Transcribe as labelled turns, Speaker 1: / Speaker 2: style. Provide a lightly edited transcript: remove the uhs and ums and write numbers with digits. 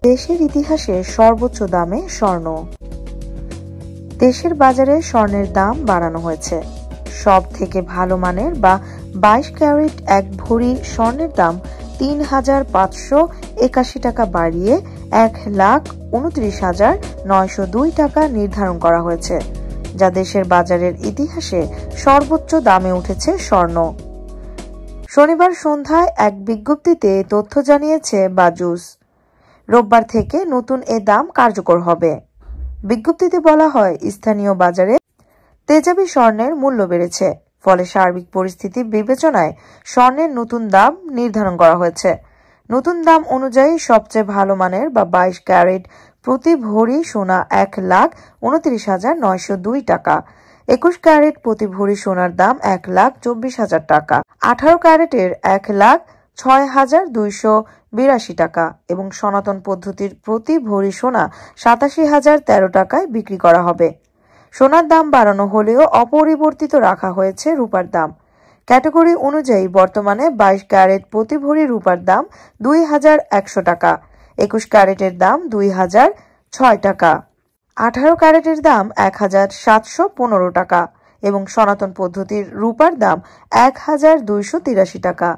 Speaker 1: দেশের ইতিহাসে সর্বোচ্চ দামে স্বর্ণ। দেশের বাজারে স্বর্ণের দাম বাড়ানো হয়েছে। সব থেকে ভালো মানের বা 22 ক্যারেট 1 ভরি স্বর্ণের দাম ৩,৫৮১ টাকা বাড়িয়ে ১,২৯,৯০২ টাকা নির্ধারণ করা হয়েছে, যা দেশের বাজারের ইতিহাসে সর্বোচ্চ দামে উঠেছে স্বর্ণ। শনিবার সন্ধ্যায় এক বিজ্ঞপ্তিতে তথ্য জানিয়েছে বাজুস। রোববার থেকে নতুন এ দাম কার্যকর হবে। বিজ্ঞপ্তিতে বলা হয়, স্থানীয় বাজারে তেজাবি স্বর্ণের মূল্য বেড়েছে, ফলে সার্বিক পরিস্থিতি বিবেচনায় স্বর্ণের নতুন দাম নির্ধারণ করা হয়েছে। নতুন দাম অনুযায়ী সবচেয়ে ভালো মানের বা 22 ক্যারেট প্রতি ভরি সোনা ১,২৯,৯০২ টাকা, ২১ ক্যারেট প্রতি ভরি সোনার দাম ১,২৪,০০০ টাকা, ১৮ ক্যারেটের ১,০৬,২৮২ টাকা এবং সনাতন পদ্ধতির প্রতি ভরি সোনা ৮৭,০১৩ টাকায় বিক্রি করা হবে। সোনার দাম বাড়ানো হলেও অপরিবর্তিত রাখা হয়েছে রূপার দাম। ক্যাটাগরি অনুযায়ী বর্তমানে 22 ক্যারেট প্রতি ভরি রূপার দাম ২,১০০ টাকা, ২১ ক্যারেটের দাম ২,০০৬ টাকা, ১৮ ক্যারেটের দাম ১,৭১৫ টাকা এবং সনাতন পদ্ধতির রূপার দাম ১,২৮৩ টাকা।